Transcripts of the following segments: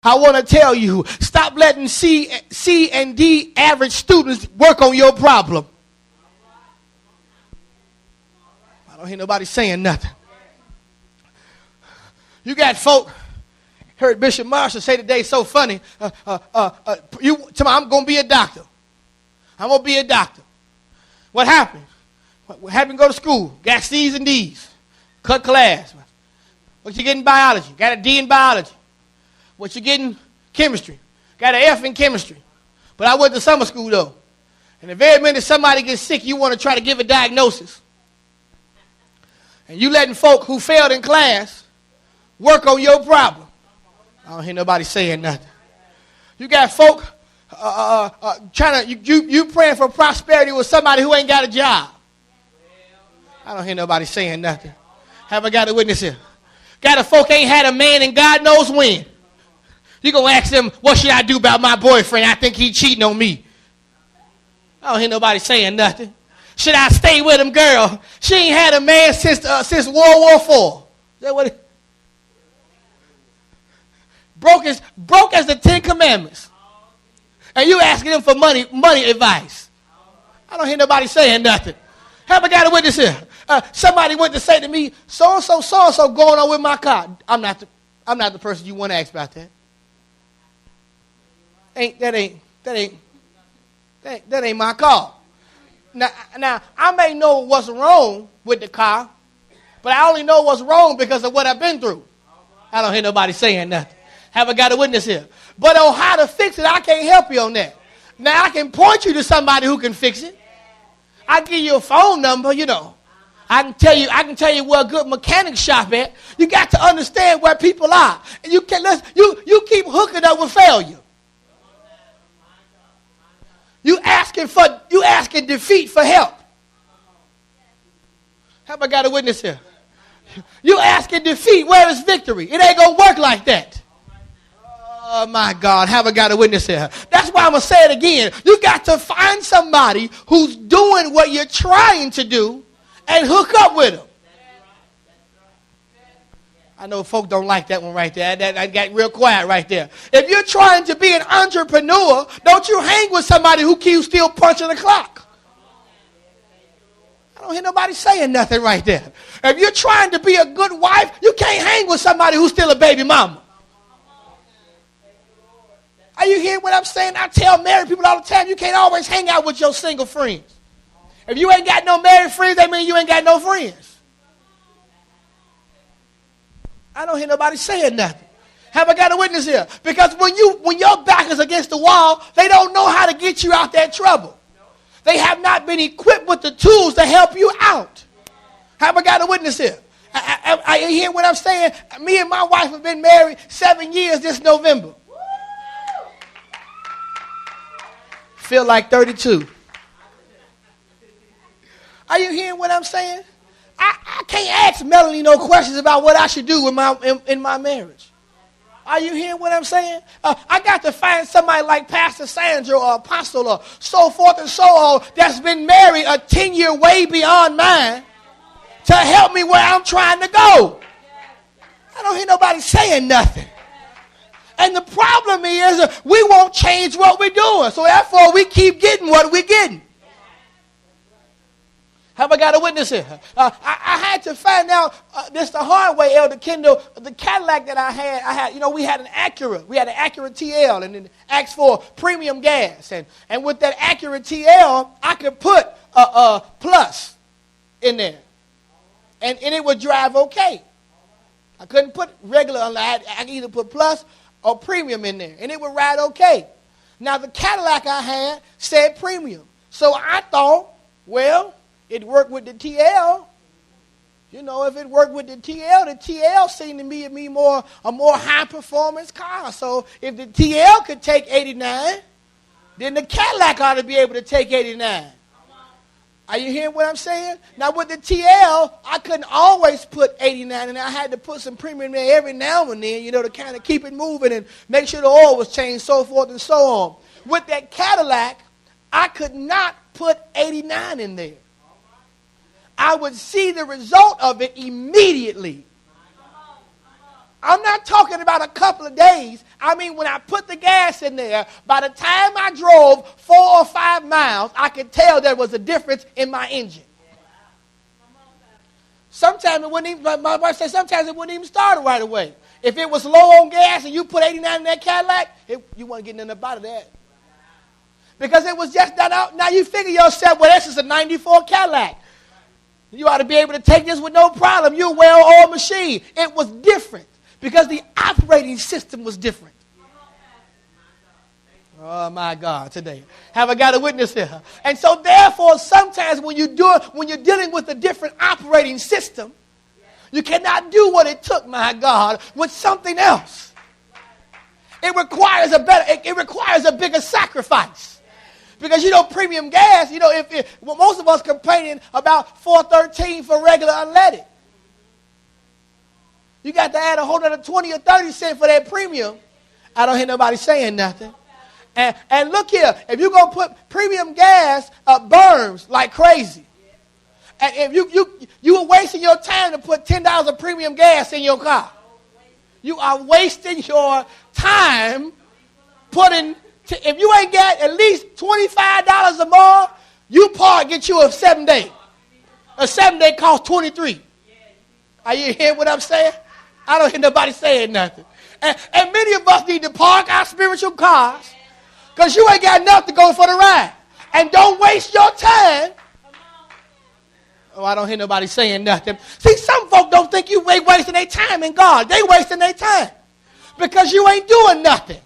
I want to tell you, stop letting C and D average students work on your problem. I don't hear nobody saying nothing. You got folk, heard Bishop Marshall say today, so funny, I'm going to be a doctor. I'm going to be a doctor. What happened? What happened? Go to school. Got C's and D's. Cut class. What you get in biology? Got a D in biology. What you get in chemistry? Got an F in chemistry. But I went to summer school, though. And the very minute somebody gets sick, you want to try to give a diagnosis. And you letting folk who failed in class work on your problem. I don't hear nobody saying nothing. You got folk you praying for prosperity with somebody who ain't got a job. I don't hear nobody saying nothing. Have I got a witness here? Got a folk ain't had a man and God knows when. You going to ask them, what should I do about my boyfriend? I think he cheating on me. I don't hear nobody saying nothing. Should I stay with him, girl? She ain't had a man since World War IV. Is that what it? Broke as the Ten Commandments. And you asking them for money advice. I don't hear nobody saying nothing. Have I got a witness here? Somebody went to say to me, so-and-so going on with my car. I'm not the person you want to ask about that. That ain't my car. Now, I may know what's wrong with the car, but I only know what's wrong because of what I've been through. I don't hear nobody saying nothing. Have I got a witness here? But on how to fix it, I can't help you on that. Now, I can point you to somebody who can fix it. I give you a phone number, I can tell you where a good mechanic shop at. You got to understand where people are. And you keep hooking up with failure. You asking defeat for help. Have I got a witness here? You asking defeat, where is victory? It ain't gonna work like that. Oh my God, have I got a witness here? That's why I'm gonna say it again. You got to find somebody who's doing what you're trying to do and hook up with them. I know folk don't like that one right there. That got real quiet right there. If you're trying to be an entrepreneur, don't you hang with somebody who keeps still punching the clock. I don't hear nobody saying nothing right there. If you're trying to be a good wife, you can't hang with somebody who's still a baby mama. Are you hearing what I'm saying? I tell married people all the time, you can't always hang out with your single friends. If you ain't got no married friends, that means you ain't got no friends. I don't hear nobody saying nothing. Have I got a witness here? Because when your back is against the wall, they don't know how to get you out that trouble. They have not been equipped with the tools to help you out. Have I got a witness here? Are you hearing what I'm saying? Me and my wife have been married 7 years this November. Feel like 32. Are you hearing what I'm saying? I can't ask Melanie no questions about what I should do in my marriage. Are you hearing what I'm saying? I got to find somebody like Pastor Sandra or Apostle or so forth and so on that's been married a 10-year way beyond mine to help me where I'm trying to go. I don't hear nobody saying nothing. And the problem is we won't change what we're doing. So therefore we keep getting what we're getting. Have I got a witness here? I had to find out this the hard way, Elder Kendall. The Cadillac that I had, we had an Acura. We had an Acura TL and then asked for premium gas. And with that Acura TL, I could put a plus in there. And it would drive okay. I couldn't put regular. I could either put plus or premium in there. And it would ride okay. Now, the Cadillac I had said premium. So I thought, well, it worked with the TL. If it worked with the TL seemed to me a more high performance car. So if the TL could take 89, then the Cadillac ought to be able to take 89. Are you hearing what I'm saying? Now with the TL, I couldn't always put 89 and I had to put some premium there every now and then, to kind of keep it moving and make sure the oil was changed, so forth and so on. With that Cadillac, I could not put 89 in there. I would see the result of it immediately. I'm not talking about a couple of days. I mean, when I put the gas in there, by the time I drove 4 or 5 miles, I could tell there was a difference in my engine. Sometimes it wouldn't even, my wife said sometimes it wouldn't even start right away. If it was low on gas and you put 89 in that Cadillac, you weren't getting nothing out of that. Because it was just that out. Now you figure yourself, well, this is a 94 Cadillac. You ought to be able to take this with no problem. You're a well-oiled machine. It was different because the operating system was different. Oh, my God, today. Have I got a witness here? And so, therefore, sometimes when you're dealing with a different operating system, you cannot do what it took, my God, with something else. It requires a bigger sacrifice. Because, premium gas, well, most of us complaining about $4.13 for regular unleaded. You got to add a whole other 20 or 30 cents for that premium. I don't hear nobody saying nothing. And look here, if you're going to put premium gas, burns like crazy. And if you are wasting your time to put $10 of premium gas in your car. You are wasting your time if you ain't got at least $25 or more, get you a 7-day. A 7-day costs $23. Are you hearing what I'm saying? I don't hear nobody saying nothing. And many of us need to park our spiritual cars because you ain't got enough to go for the ride. And don't waste your time. Oh, I don't hear nobody saying nothing. See, some folk don't think you ain't wasting their time in God. They wasting their time because you ain't doing nothing.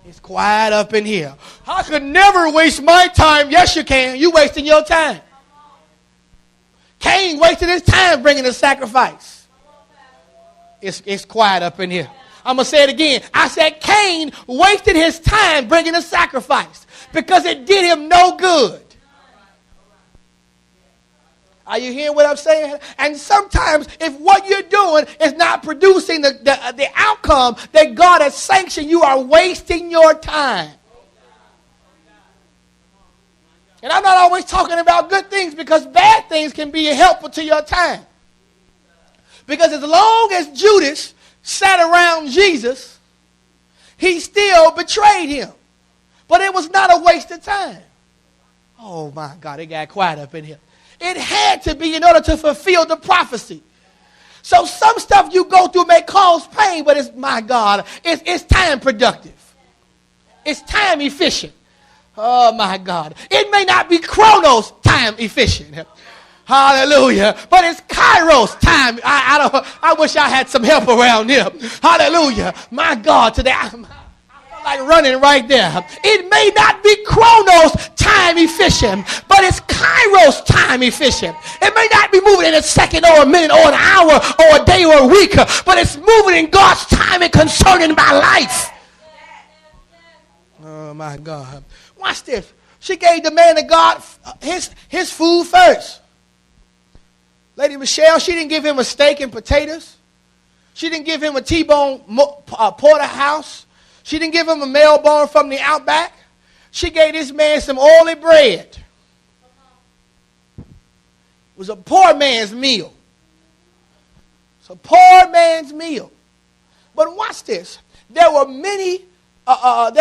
It's quiet up in here. I could never waste my time. Yes, you can. You wasting your time. Cain wasted his time bringing a sacrifice. It's quiet up in here. I'm going to say it again. I said Cain wasted his time bringing a sacrifice because it did him no good. Are you hearing what I'm saying? And sometimes if what you're doing is not producing the outcome that God has sanctioned, you are wasting your time. And I'm not always talking about good things because bad things can be helpful to your time. Because as long as Judas sat around Jesus, he still betrayed him. But it was not a waste of time. Oh my God, it got quiet up in here. It had to be in order to fulfill the prophecy. So some stuff you go through may cause pain, but it's, my God, it's time productive. It's time efficient. Oh my God. It may not be chronos time efficient. Hallelujah. But it's kairos time. I wish I had some help around here. Hallelujah. My God, today I'm like running right there. It may not be chronos time efficient, but it's kairos time efficient. It may not be moving in a second or a minute or an hour or a day or a week, but it's moving in God's time and concerning my life. Oh my God. Watch this. She gave the man of God his food first. Lady Michelle, she didn't give him a steak and potatoes. She didn't give him a T-bone porterhouse. She didn't give him a mail-bone from the outback. She gave this man some oily bread. It was a poor man's meal. It's a poor man's meal. But watch this. There were many widows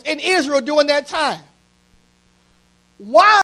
in Israel during that time. Why?